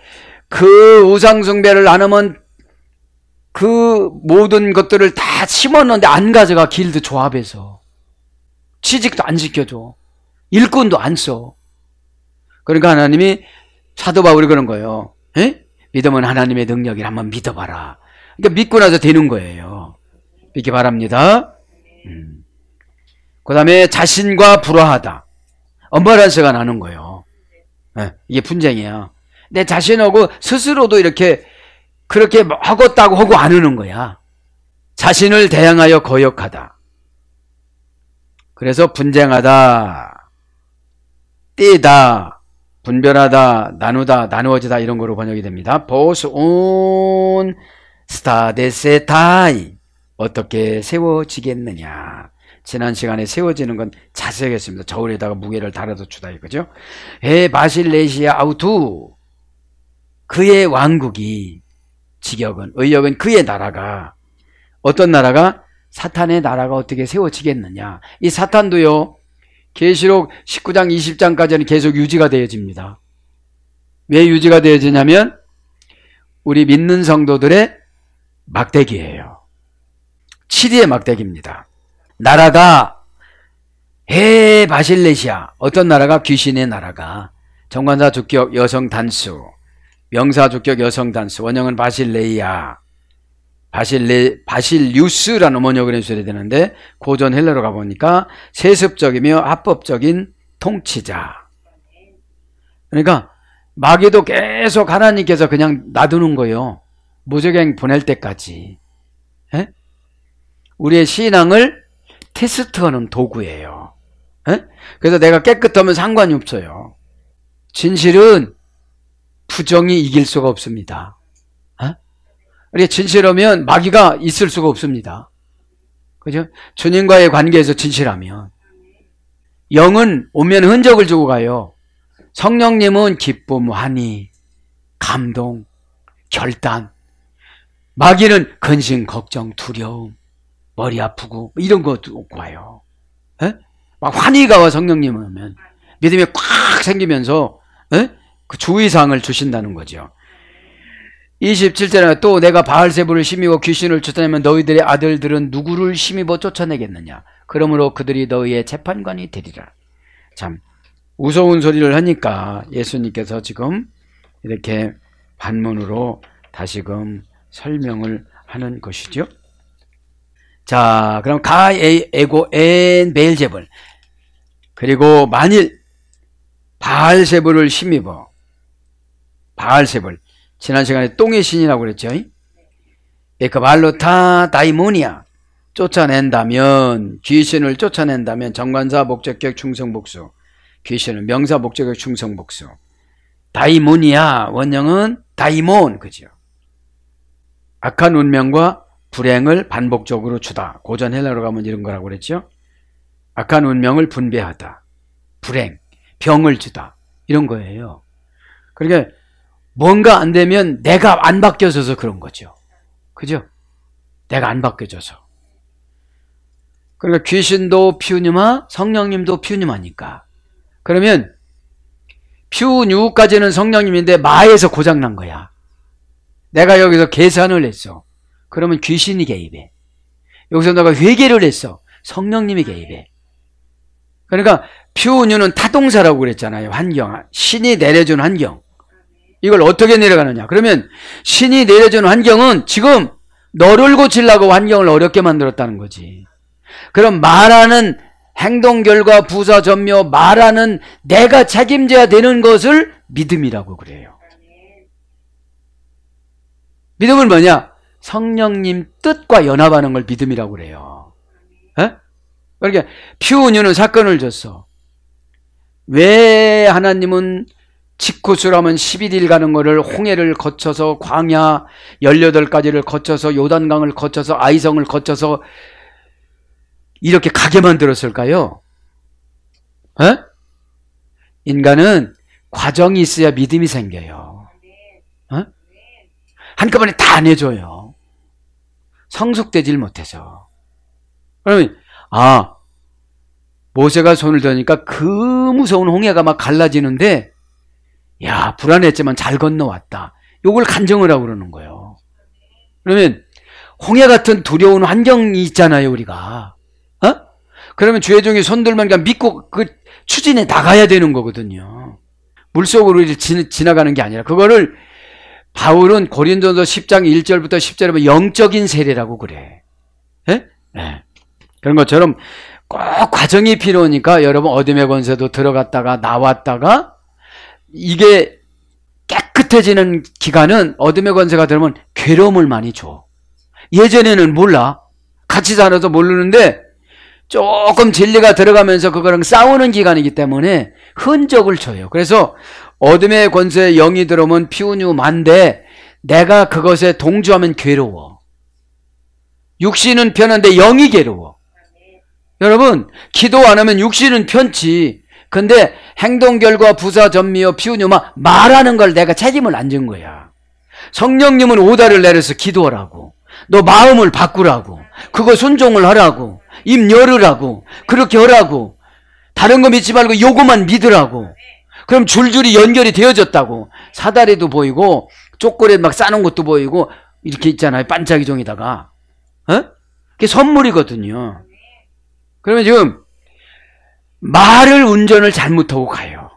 그 우상숭배를 안 하면 그 모든 것들을 다 심었는데 안 가져가. 길드 조합에서 취직도 안 시켜줘. 일꾼도 안 써. 그러니까 하나님이, 사도 바울이 그런 거예요. 에? 믿음은 하나님의 능력이라 한번 믿어봐라. 그러니까 믿고 나서 되는 거예요. 믿기 바랍니다. 그 다음에 자신과 불화하다. 언밸런스가 나는 거예요. 네, 이게 분쟁이야. 내 자신하고 스스로도 이렇게 그렇게 하겠다고 하고 안 하는 거야. 자신을 대항하여 거역하다. 그래서 분쟁하다, 떼다, 분별하다, 나누다, 나누어지다, 이런 거로 번역이 됩니다. 보스 온 스타데세타이, 어떻게 세워지겠느냐. 지난 시간에 세워지는 건 자세히 했습니다. 저울에다가 무게를 달아서 주다, 이거죠. 에 바실레시아 아우투, 그의 왕국이, 직역은, 의역은 그의 나라가, 어떤 나라가? 사탄의 나라가 어떻게 세워지겠느냐. 이 사탄도요, 계시록 19장 20장까지는 계속 유지가 되어집니다. 왜 유지가 되어지냐면 우리 믿는 성도들의 막대기예요. 7위의 막대기입니다. 나라가 바실레시아, 어떤 나라가? 귀신의 나라가. 정관사 주격 여성 단수, 명사 주격 여성 단수, 원형은 바실레이아, 바실리우스라는 원형을 해줘야 되는데 고전 헬라로 가보니까 세습적이며 합법적인 통치자. 그러니까 마귀도 계속 하나님께서 그냥 놔두는 거예요. 무적행 보낼 때까지. 에? 우리의 신앙을 테스트하는 도구예요. 에? 그래서 내가 깨끗하면 상관이 없어요. 진실은 부정이 이길 수가 없습니다. 우리 진실하면 마귀가 있을 수가 없습니다. 그죠? 주님과의 관계에서 진실하면. 영은 오면 흔적을 주고 가요. 성령님은 기쁨, 환희, 감동, 결단. 마귀는 근심, 걱정, 두려움, 머리 아프고 이런 거 오고 와요. 에? 막 환희가 와. 성령님은 오면 믿음이 꽉 생기면서 그 주의사항을 주신다는 거죠. 27절에 또 내가 바알세불을 힘입어 귀신을 쫓아내면 너희들의 아들들은 누구를 힘입어 쫓아내겠느냐. 그러므로 그들이 너희의 재판관이 되리라. 참 무서운 소리를 하니까 예수님께서 지금 이렇게 반문으로 다시금 설명을 하는 것이죠. 자, 그럼 에고 엔 베엘제불, 그리고 만일 바알세불을 힘입어, 바알세불, 지난 시간에 똥의 신이라고 그랬죠. 에크발로타 다이모니아, 쫓아낸다면, 귀신을 쫓아낸다면 정관사 목적격 충성복수, 귀신은 명사 목적격 충성복수. 다이모니아, 원형은 다이몬, 그죠? 악한 운명과 불행을 반복적으로 주다. 고전 헬라로 가면 이런 거라고 그랬죠. 악한 운명을 분배하다, 불행, 병을 주다, 이런 거예요. 그러니까 뭔가 안 되면 내가 안 바뀌어져서 그런 거죠. 그죠? 내가 안 바뀌어줘서. 그러니까 귀신도 피우뉴마, 성령님도 피우뉴마니까. 그러면 피우뉴까지는 성령님인데 마에서 고장난 거야. 내가 여기서 계산을 했어. 그러면 귀신이 개입해. 여기서 내가 회개를 했어. 성령님이 개입해. 그러니까 피우뉴는 타동사라고 그랬잖아요. 환경. 신이 내려준 환경. 이걸 어떻게 내려가느냐. 그러면 신이 내려준 환경은 지금 너를 고치려고 환경을 어렵게 만들었다는 거지. 그럼 말하는 행동, 결과, 부사, 전묘, 말하는 내가 책임져야 되는 것을 믿음이라고 그래요. 믿음은 뭐냐? 성령님 뜻과 연합하는 걸 믿음이라고 그래요. 에? 그러니까 피우뉴는 사건을 줬어. 왜 하나님은 직후수라면 11일 가는 거를 홍해를 거쳐서 광야 18가지를 거쳐서 요단강을 거쳐서 아이성을 거쳐서 이렇게 가게 만들었을까요? 에? 인간은 과정이 있어야 믿음이 생겨요. 에? 한꺼번에 다 안 해줘요. 성숙되질 못해서. 그러면 모세가 손을 대니까 그 무서운 홍해가 막 갈라지는데 야, 불안했지만 잘 건너왔다. 요걸 간증을 하고 그러는 거예요. 그러면 홍해 같은 두려운 환경이 있잖아요, 우리가. 그러면 주의 종이 손 들면 그냥 믿고 그 추진에 나가야 되는 거거든요. 물속으로 지나가는 게 아니라 그거를 바울은 고린도서 10장 1절부터 10절에 보면 영적인 세례라고 그래. 예? 네. 그런 것처럼 꼭 과정이 필요하니까 여러분 어둠의 권세도 들어갔다가 나왔다가 이게 깨끗해지는 기간은 어둠의 권세가 들어오면 괴로움을 많이 줘. 예전에는 몰라. 같이 살아서 모르는데 조금 진리가 들어가면서 그거랑 싸우는 기간이기 때문에 흔적을 줘요. 그래서 어둠의 권세에 영이 들어오면 피우뉴만데 내가 그것에 동조하면 괴로워. 육신은 편한데 영이 괴로워. 여러분 기도 안 하면 육신은 편치. 근데 행동, 결과, 부사, 전미어, 피우뉴마 말하는 걸 내가 책임을 안 진 거야. 성령님은 오다를 내려서 기도하라고. 너 마음을 바꾸라고. 그거 순종을 하라고. 입 열으라고. 그렇게 하라고. 다른 거 믿지 말고 요거만 믿으라고. 그럼 줄줄이 연결이 되어졌다고. 사다리도 보이고 초콜릿 막 싸는 것도 보이고 이렇게 있잖아요. 반짝이 종이다가. 그게 선물이거든요. 그러면 지금 말을 운전을 잘못하고 가요.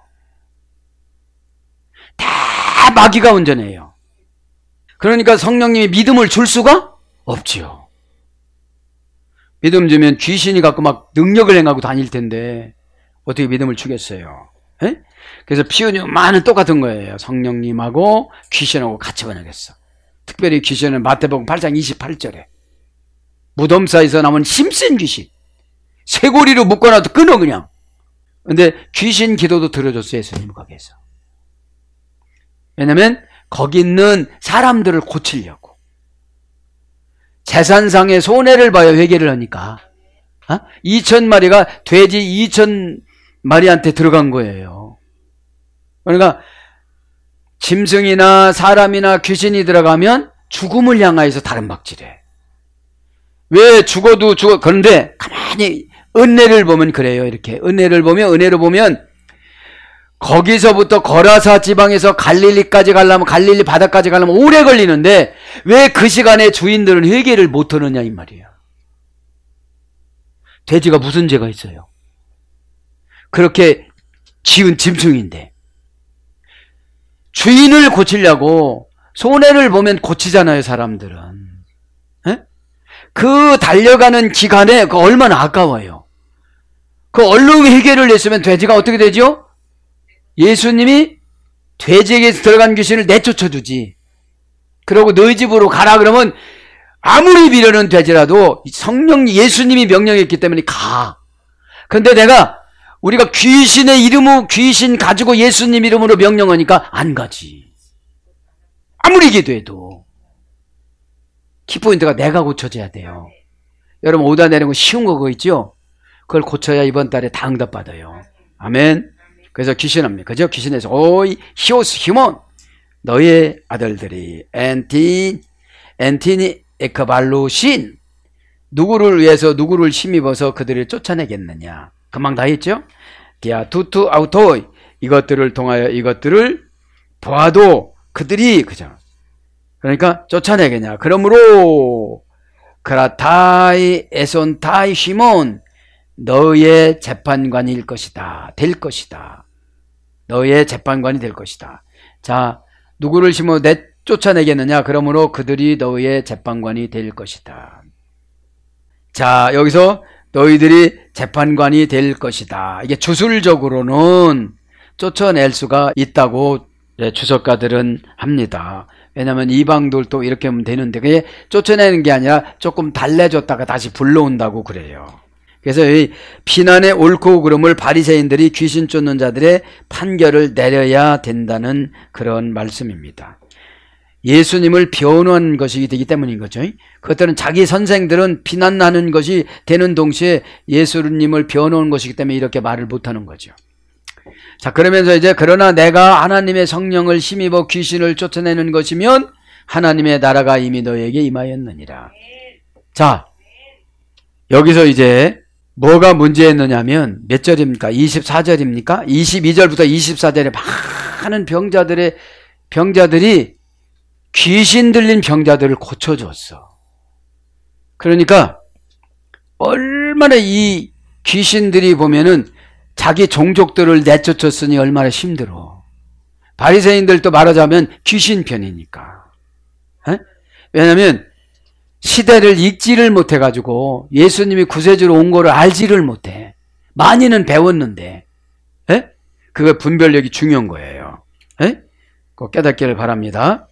다 마귀가 운전해요. 그러니까 성령님이 믿음을 줄 수가 없지요. 믿음 주면 귀신이 갖고 막 능력을 행하고 다닐 텐데 어떻게 믿음을 주겠어요? 에? 그래서 피우뉴마는 똑같은 거예요. 성령님하고 귀신하고 같이 번역했어. 특별히 귀신은 마태복음 8장 28절에 무덤 사이에서 남은 힘센 귀신 쇠고리로 묶어놔도 끊어 그냥. 근데 귀신 기도도 들어줬어요. 예수님 거기에서. 왜냐면 거기 있는 사람들을 고치려고. 재산상의 손해를 봐야 회개를 하니까. 2,000마리가 돼지 2,000마리한테 들어간 거예요. 그러니까 짐승이나 사람이나 귀신이 들어가면 죽음을 향하여서 다른 박질해. 왜 죽어도 죽어. 그런데 가만히 은혜를 보면 그래요. 이렇게 은혜를 보면 거기서부터 거라사 지방에서 갈릴리까지 가려면 갈릴리 바다까지 가려면 오래 걸리는데 왜 그 시간에 주인들은 회개를 못 하느냐 이 말이에요. 돼지가 무슨 죄가 있어요? 그렇게 지은 짐승인데 주인을 고치려고 손해를 보면 고치잖아요. 사람들은. 에? 그 달려가는 기간에 그 얼마나 아까워요. 그 얼른 회개를 했으면 돼지가 어떻게 되죠? 예수님이 돼지에게서 들어간 귀신을 내쫓아주지. 그러고 너희 집으로 가라 그러면 아무리 미련한 돼지라도 성령 예수님이 명령했기 때문에 가. 근데 우리가 귀신의 이름으로 귀신 가지고 예수님 이름으로 명령하니까 안 가지. 아무리 기도해도. 키포인트가 내가 고쳐져야 돼요. 여러분 오다 내는 거 쉬운 거 그거 있죠? 그걸 고쳐야 이번 달에 다 응답받아요. 아멘. 그래서 귀신합니다. 그죠? 귀신에서 오이 히오스 히몬 너의 아들들이 엔티니 에크발로신. 누구를 위해서 누구를 힘입어서 그들을 쫓아내겠느냐. 금방 다 했죠? 기아 투투 아우토. 이것들을 통하여 이것들을 보아도 그들이 그죠? 그러니까 쫓아내겠냐. 그러므로 그라타이 에손타이 시몬 너의 재판관일 것이다. 될 것이다. 너의 재판관이 될 것이다. 자, 누구를 심어 쫓아내겠느냐. 그러므로 그들이 너의 재판관이 될 것이다. 자, 여기서 너희들이 재판관이 될 것이다. 이게 주술적으로는 쫓아낼 수가 있다고 주석가들은 합니다. 왜냐하면 이방들도 이렇게 하면 되는데 그게 쫓아내는 게 아니라 조금 달래줬다가 다시 불러온다고 그래요. 그래서 이 비난의 옳고 그름을 바리새인들이 귀신 쫓는 자들의 판결을 내려야 된다는 그런 말씀입니다. 예수님을 변호한 것이 되기 때문인 거죠. 그것들은 자기 선생들은 비난하는 것이 되는 동시에 예수님을 변호한 것이기 때문에 이렇게 말을 못하는 거죠. 자, 그러면서 이제 그러나 내가 하나님의 성령을 힘입어 귀신을 쫓아내는 것이면 하나님의 나라가 이미 너에게 임하였느니라. 자, 여기서 이제 뭐가 문제였느냐면 몇 절입니까? 24절입니까? 22절부터 24절에 많은 병자들이 귀신 들린 병자들을 고쳐줬어. 그러니까 얼마나 이 귀신들이 보면은 자기 종족들을 내쫓았으니 얼마나 힘들어. 바리새인들도 말하자면 귀신 편이니까. 왜냐하면 시대를 읽지를 못해가지고 예수님이 구세주로 온 거를 알지를 못해. 많이는 배웠는데 그거 분별력이 중요한 거예요. 꼭 깨닫기를 바랍니다.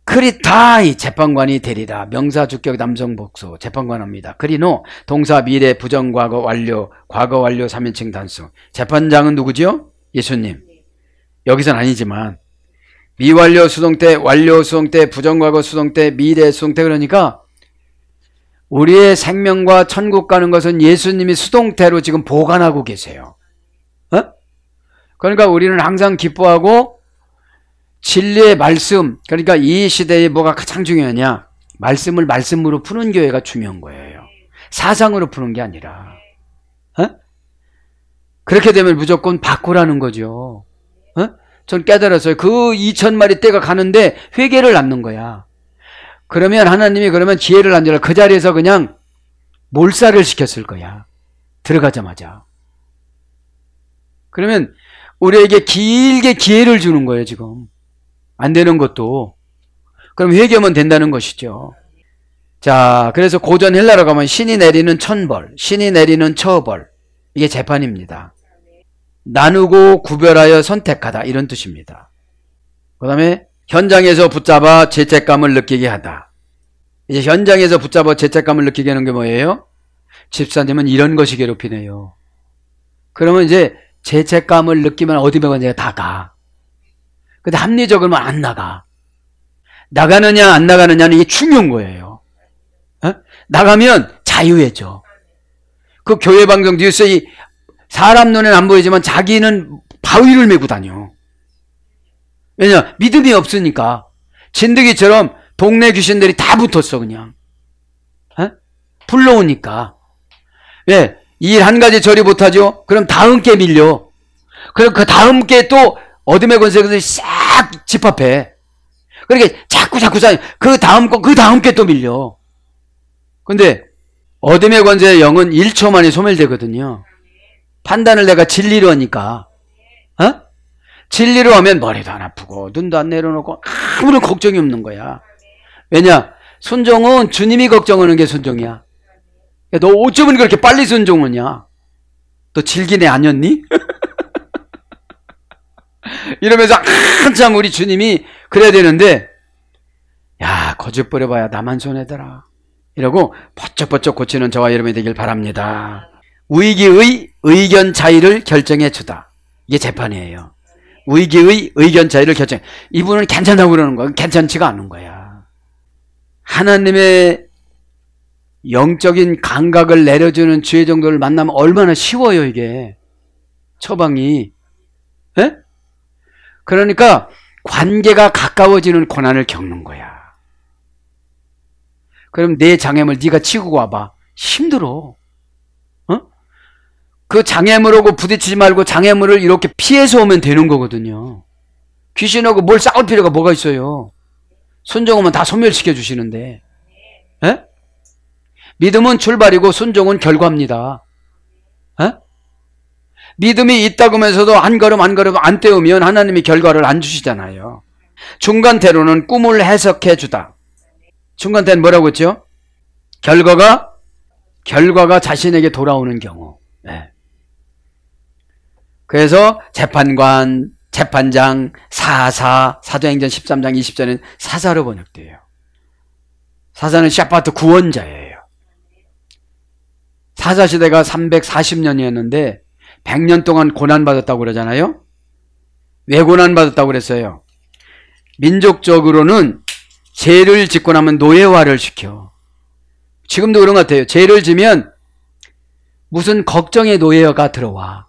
크리타이 재판관이 되리라. 명사 주격 남성 복수 재판관합니다. 크리노 동사 미래 부정 과거 완료 과거 완료 3인칭 단수. 재판장은 누구지요? 예수님. 여기선 아니지만 미완료 수동태 완료 수동태 부정 과거 수동태 미래 수동태. 그러니까 우리의 생명과 천국 가는 것은 예수님이 수동태로 지금 보관하고 계세요. 그러니까 우리는 항상 기뻐하고 진리의 말씀, 그러니까 이 시대에 뭐가 가장 중요하냐? 말씀을 말씀으로 푸는 교회가 중요한 거예요. 사상으로 푸는 게 아니라. 그렇게 되면 무조건 바꾸라는 거죠. 전 깨달았어요. 그 2000마리 떼가 가는데 회개를 낳는 거야. 그러면 하나님이 그러면 기회를 안 주라. 그 자리에서 그냥 몰살을 시켰을 거야. 들어가자마자. 그러면 우리에게 길게 기회를 주는 거예요, 지금. 안 되는 것도. 그럼 회개하면 된다는 것이죠. 자, 그래서 고전 헬라로 가면 신이 내리는 천벌, 신이 내리는 처벌. 이게 재판입니다. 나누고 구별하여 선택하다. 이런 뜻입니다. 그 다음에 현장에서 붙잡아 죄책감을 느끼게 하다. 이제 현장에서 붙잡아 죄책감을 느끼게 하는 게 뭐예요? 집사님은 이런 것이 괴롭히네요. 그러면 이제 죄책감을 느끼면 어디 배우냐 다 가. 근데 합리적으로는 안 나가. 나가느냐 안 나가느냐는 이게 중요한 거예요. 나가면 자유해져. 그 교회 방송 뉴스에 사람 눈에는 안 보이지만 자기는 바위를 메고 다녀. 왜냐? 믿음이 없으니까. 진드기처럼 동네 귀신들이 다 붙었어 그냥. 불러오니까. 왜? 일 한 가지 처리 못하죠? 그럼 다음 게 밀려. 그럼 그 다음 게 또 어둠의 권세들이 싹 집합해. 그러니까 자꾸 그 다음 게 또 밀려. 근데 어둠의 권세의 영은 1초 만에 소멸되거든요. 판단을 내가 진리로 하니까. 진리로 하면 머리도 안 아프고 눈도 안 내려놓고 아무런 걱정이 없는 거야. 왜냐? 순종은 주님이 걱정하는 게 순종이야. 야, 너 어쩌면 그렇게 빨리 순종하냐? 너 질긴 애 아니었니? 이러면서 한참 우리 주님이 그래야 되는데, 야, 거짓 부려봐야 나만 손해더라. 이러고 버쩍버쩍 고치는 저와 여러분이 되길 바랍니다. 위기의 의견 차이를 결정해 주다. 이게 재판이에요. 위기의 의견 차이를 결정. 이분은 괜찮다고 그러는 거야. 괜찮지가 않은 거야. 하나님의 영적인 감각을 내려주는 주의 정도를 만나면 얼마나 쉬워요, 이게. 처방이. 에? 그러니까 관계가 가까워지는 고난을 겪는 거야. 그럼 내 장애물 네가 치고 와봐. 힘들어. 그 장애물하고 부딪히지 말고 장애물을 이렇게 피해서 오면 되는 거거든요. 귀신하고 뭘 싸울 필요가 뭐가 있어요. 순종하면 다 소멸시켜 주시는데. 에? 믿음은 출발이고 순종은 결과입니다. 에? 믿음이 있다고 하면서도 한 걸음 한 걸음 안 떼우면 하나님이 결과를 안 주시잖아요. 중간태로는 꿈을 해석해 주다. 중간태는 뭐라고 했죠? 결과가 자신에게 돌아오는 경우. 네. 그래서 재판관, 재판장, 사도행전 13장 20절은 사사로 번역돼요. 사사는 샤파트 구원자예요. 사사시대가 340년이었는데 100년 동안 고난받았다고 그러잖아요. 왜 고난받았다고 그랬어요? 민족적으로는 죄를 짓고 나면 노예화를 시켜. 지금도 그런 것 같아요. 죄를 지면 무슨 걱정의 노예가 들어와.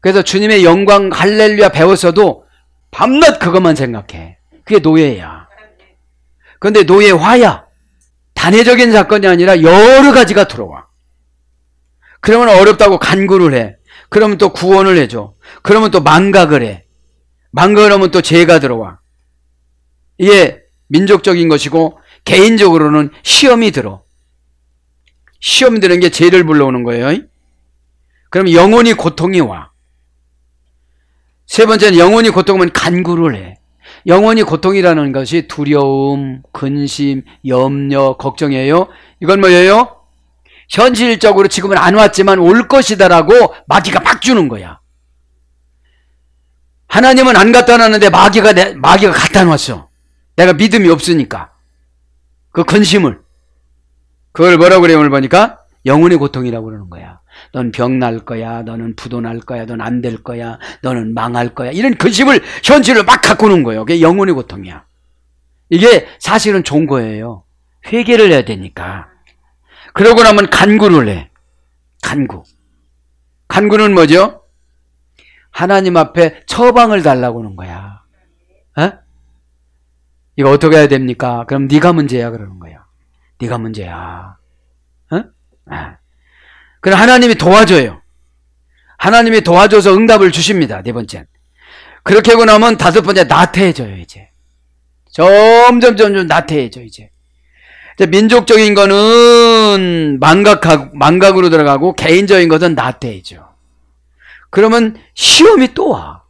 그래서 주님의 영광 할렐루야 배웠어도 밤낮 그것만 생각해. 그게 노예야. 그런데 노예화야. 단회적인 사건이 아니라 여러 가지가 들어와. 그러면 어렵다고 간구를 해. 그러면 또 구원을 해줘. 그러면 또 망각을 해. 망각을 하면 또 죄가 들어와. 이게 민족적인 것이고 개인적으로는 시험이 들어. 시험이 드는 게 죄를 불러오는 거예요. 그럼 영혼이 고통이 와. 세 번째는 영혼이 고통하면 간구를 해. 영혼이 고통이라는 것이 두려움, 근심, 염려, 걱정이에요. 이건 뭐예요? 현실적으로 지금은 안 왔지만 올 것이다라고 마귀가 막 주는 거야. 하나님은 안 갖다 놨는데 마귀가 갖다 놨어. 내가 믿음이 없으니까. 그 근심을. 그걸 뭐라고 그래요? 오늘 보니까 영혼의 고통이라고 그러는 거야. 넌 병 날 거야. 너는 부도 날 거야. 넌 안 될 거야. 너는 망할 거야. 이런 근심을 현실로 막 갖고 오는 거예요. 그게 영혼의 고통이야. 이게 사실은 좋은 거예요. 회개를 해야 되니까. 그러고 나면 간구를 해. 간구는 뭐죠? 하나님 앞에 처방을 달라고 하는 거야. 에? 이거 어떻게 해야 됩니까? 그럼 네가 문제야 그러는 거야. 네가 문제야. 그럼 하나님이 도와줘요. 하나님이 도와줘서 응답을 주십니다. 네 번째는. 그렇게 하고 나면 다섯 번째 나태해져요. 이제 점점 나태해져. 이제 민족적인 거는 망각으로 들어가고 개인적인 것은 나태해져. 그러면 시험이 또 와.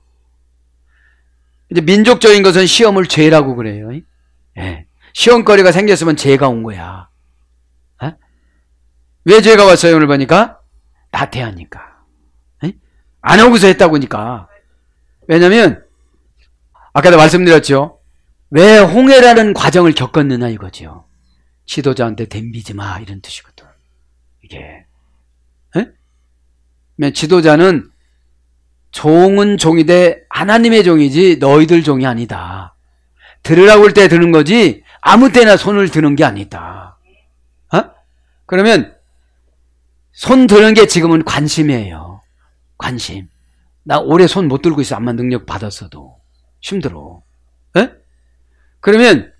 이제 민족적인 것은 시험을 죄라고 그래요. 네. 시험거리가 생겼으면 죄가 온 거야. 에? 왜 죄가 왔어요? 오늘 보니까 나태하니까. 에? 안 하고서 했다고 하니까. 왜냐면 아까도 말씀드렸죠. 왜 홍해라는 과정을 겪었느냐 이거죠. 지도자한테 덤비지 마 이런 뜻이거든. 이게 지도자는 종은 종이되 하나님의 종이지 너희들 종이 아니다. 들으라고 할 때 드는 거지 아무 때나 손을 드는 게 아니다. 그러면 손 드는 게 지금은 관심이에요. 관심. 나 오래 손 못 들고 있어. 암만 능력 받았어도 힘들어. 그러면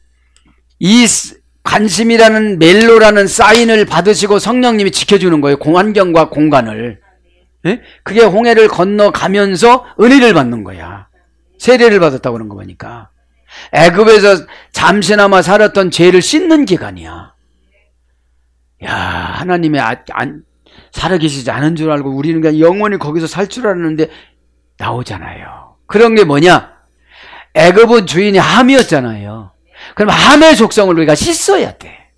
이 관심이라는 멜로라는 사인을 받으시고 성령님이 지켜주는 거예요. 환경과 공간을. 그게 홍해를 건너가면서 은혜를 받는 거야. 세례를 받았다고 그런 거 보니까. 애굽에서 잠시나마 살았던 죄를 씻는 기간이야. 야, 하나님이 살아계시지 않은 줄 알고 우리는 그냥 영원히 거기서 살 줄 알았는데 나오잖아요. 그런 게 뭐냐? 애굽은 주인이 함이었잖아요. 그럼 함의 속성을 우리가 씻어야 돼.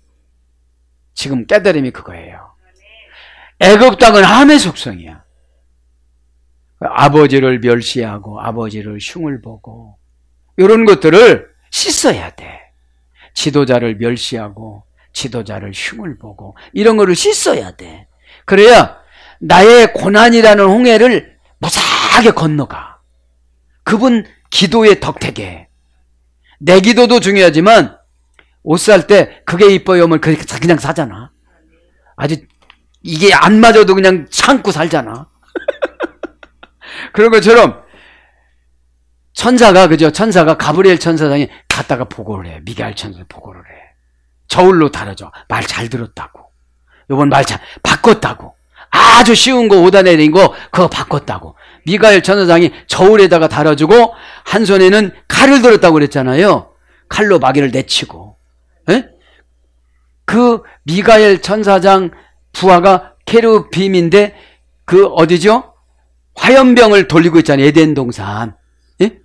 지금 깨달음이 그거예요. 애굽 땅은 함의 속성이야. 아버지를 멸시하고 아버지를 흉을 보고 이런 것들을 씻어야 돼. 지도자를 멸시하고 지도자를 흉을 보고 이런 거를 씻어야 돼. 그래야 나의 고난이라는 홍해를 무사하게 건너가. 그분 기도의 덕택에. 내 기도도 중요하지만 옷 살 때 그게 이뻐요 하면 그냥 사잖아. 아주 이게 안 맞아도 그냥 참고 살잖아. 그런 것처럼 천사가 가브리엘 천사장이 갔다가 보고를 해. 미가엘 천사 보고를 해. 저울로 다뤄줘. 말 잘 들었다고. 요번 말 잘 바꿨다고. 아주 쉬운 거 5단에 된 거 그거 바꿨다고. 미가엘 천사장이 저울에다가 달아주고 한 손에는 칼을 들었다고 그랬잖아요. 칼로 마귀를 내치고. 에? 그 미가엘 천사장 부하가 케르빔인데 그 어디죠? 화염병을 돌리고 있잖아요. 에덴 동산. 에?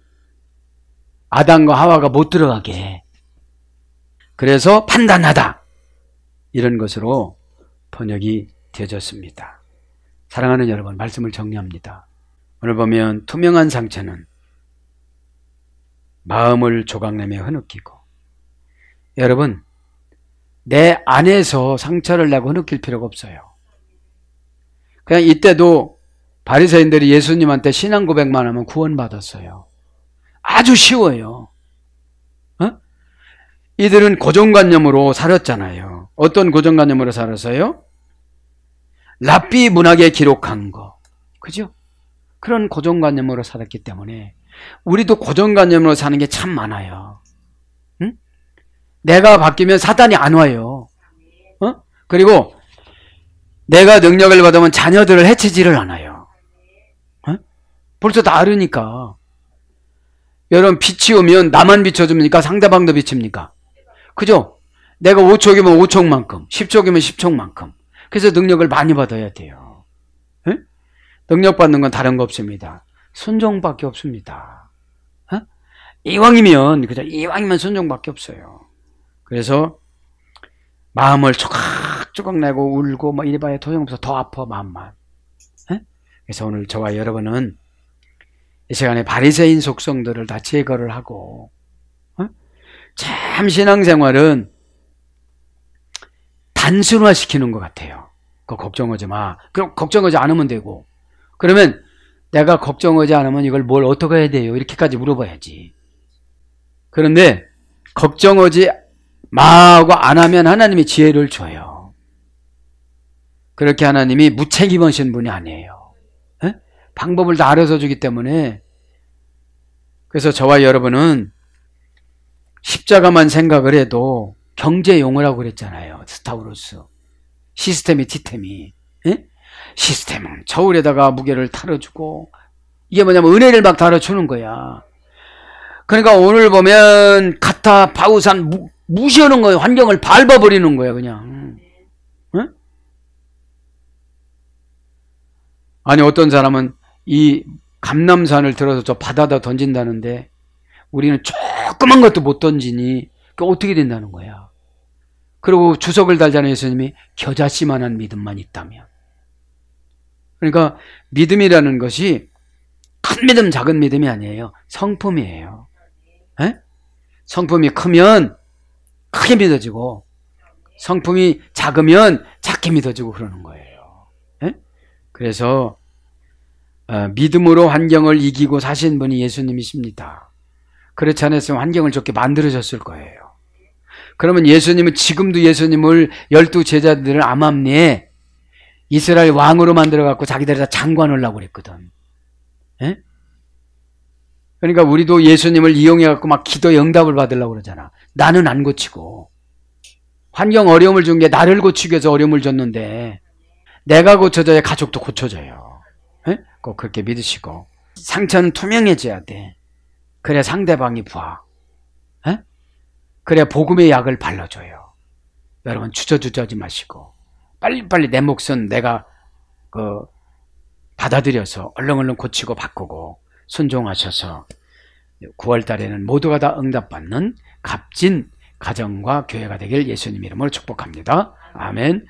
아담과 하와가 못 들어가게. 그래서 판단하다. 이런 것으로 번역이 되어졌습니다. 사랑하는 여러분, 말씀을 정리합니다. 오늘 보면 투명한 상처는 마음을 조각내며 흐느끼고, 여러분 내 안에서 상처를 내고 흐느낄 필요가 없어요. 그냥 이때도 바리새인들이 예수님한테 신앙 고백만 하면 구원받았어요. 아주 쉬워요. 이들은 고정관념으로 살았잖아요. 어떤 고정관념으로 살았어요? 랍비 문학에 기록한 거, 그죠? 그런 고정관념으로 살았기 때문에 우리도 고정관념으로 사는 게 참 많아요. 응? 내가 바뀌면 사단이 안 와요. 그리고 내가 능력을 받으면 자녀들을 해치지를 않아요. 벌써 다 알으니까. 여러분, 빛이 오면 나만 비춰줍니까? 상대방도 비칩니까? 그죠? 내가 5촉이면 5촉만큼, 10촉이면 10촉만큼. 그래서 능력을 많이 받아야 돼요. 에? 능력 받는 건 다른 거 없습니다. 순종밖에 없습니다. 이왕이면, 그죠? 이왕이면 순종밖에 없어요. 그래서 마음을 조각조각 내고 울고 뭐 이래봐야 도용없어. 더 아파, 마음만. 에? 그래서 오늘 저와 여러분은 이 시간에 바리새인 속성들을 다 제거를 하고, 참 신앙생활은 단순화시키는 것 같아요. 그거 걱정하지 마. 그럼 걱정하지 않으면 되고, 그러면 내가 걱정하지 않으면 이걸 뭘 어떻게 해야 돼요? 이렇게까지 물어봐야지. 그런데 걱정하지 마하고 안 하면 하나님이 지혜를 줘요. 그렇게 하나님이 무책임하신 분이 아니에요. 에? 방법을 다 알아서 주기 때문에. 그래서 저와 여러분은 십자가만 생각을 해도 경제 용어라고 그랬잖아요. 스타우로스. 시스템이 티템이. 에? 시스템은 저울에다가 무게를 달아주고, 이게 뭐냐면 은혜를 막 달아주는 거야. 그러니까 오늘 보면 카타, 바우산 무시하는 거예요. 환경을 밟아버리는 거야 그냥. 에? 아니 어떤 사람은 이 감람산을 들어서 저 바다다 던진다는데 우리는 조그만 것도 못 던지니 그 어떻게 된다는 거야. 그리고 주석을 달잖아요. 예수님이 겨자씨만한 믿음만 있다면. 그러니까 믿음이라는 것이 큰 믿음 작은 믿음이 아니에요. 성품이에요. 에? 성품이 크면 크게 믿어지고 성품이 작으면 작게 믿어지고 그러는 거예요. 에? 그래서 믿음으로 환경을 이기고 사신 분이 예수님이십니다. 그렇지 않았으면 환경을 좋게 만들어졌을 거예요. 그러면 예수님은 지금도 예수님을 12 제자들을 암암리에 이스라엘 왕으로 만들어갖고 자기들이 다 장관을 하고 그랬거든. 에? 그러니까 우리도 예수님을 이용해갖고 막 기도의 응답을 받으려고 그러잖아. 나는 안 고치고. 환경 어려움을 준 게 나를 고치기 위해서 어려움을 줬는데 내가 고쳐져야 가족도 고쳐져요. 에? 꼭 그렇게 믿으시고. 상처는 투명해져야 돼. 그래야 상대방이 봐. 에? 그래야 복음의 약을 발라줘요. 여러분 주저주저하지 마시고 빨리빨리 내 몫은 내가 받아들여서 얼렁얼렁 고치고 바꾸고 순종하셔서 9월 달에는 모두가 다 응답받는 값진 가정과 교회가 되길 예수님 이름으로 축복합니다. 아멘.